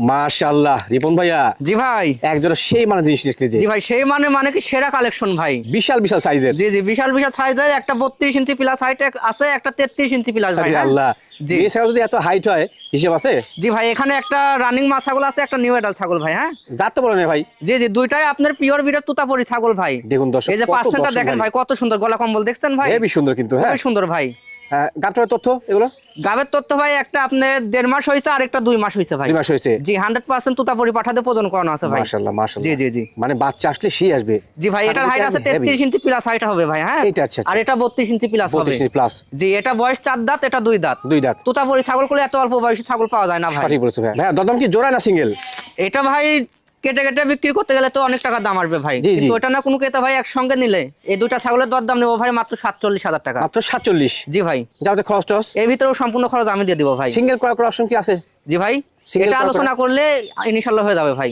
মাশাআল্লাহ রিপন ভাইয়া, জি ভাই। একজোড়া সেই মানে জিনিস নিয়ে এসেছে। জি ভাই, সেই মানে কি সেরা কালেকশন ভাই। বিশাল বিশাল সাইজের। জি জি, বিশাল বিশাল সাইজের, একটা 32 ইঞ্চি প্লাস হাইট আছে, একটা 33 ইঞ্চি প্লাস ভাই। হ্যাঁ আল্লাহ, জি। এই ছাগল যদি এত হাইট হয় হিসাব আছে? জি ভাই, এখানে একটা রানিং মা ছাগল আছে, একটা নিউ এডাল ছাগল ভাই। হ্যাঁ জাত তো বলেন ভাই। জি জি, দুইটাই আপনার পিওর বিটের তুতাপুরি ছাগল ভাই। দেখুন দর্শক, এই যে পার্সেন্টটা দেখেন ভাই, কত সুন্দর গলা কম্বল দেখছেন ভাই, হেবি সুন্দর কিন্তু। হ্যাঁ খুবই সুন্দর ভাই। গাবটার তথ্য এগুলো? গাবের তথ্য ভাই, একটা আপনার 1.5 মাস হয়েছে, আর একটা 2 মাস হয়েছে ভাই। 2 মাস হয়েছে। জি, 100% তুতাপুরি পাঠাতে প্রজন করানো আছে ভাই। মাশাআল্লাহ মাশাআল্লাহ। জি জি জি, মানে বাচ্চা আসলে সেই আসবে। জি ভাই, এটার হাইট আছে 33 ইঞ্চি প্লাস হাইট হবে ভাই। হ্যাঁ এটা আচ্ছা, আর এটা 32 ইঞ্চি প্লাস হবে। 32 প্লাস। জি, এটা বয়স 4 দাঁত, এটা 2 দাঁত। 2 দাঁত। তুতাপুরি ছাগল করলে এত অল্প বয়সী ছাগল পাওয়া যায় না ভাই। সঠিক বলেছো ভাই। ভাইয়া দরদাম কি জোড়া না সিঙ্গেল? এটা ভাই কেটে কেটে বিক্রি করতে গেলে তো অনেক টাকা দাম আসবে ভাই, জি, জি। কিন্তু ওটা না কোনো ক্রেতা ভাই একসঙ্গে নিলে এই দুইটা ছাগলের দরদাম নেবো ভাই মাত্র 47,000 টাকা। মাত্র 47? জি ভাই, যাতে খরচ টস এর ভিতরেও সম্পূর্ণ খরচ আমি দিয়ে দিব ভাই। সিঙ্গেল ক্রয় করার অপশন কি আছে? জি ভাই, Single এটা করা আলোচনা করলে ইনশাআল্লাহ হয়ে যাবে ভাই।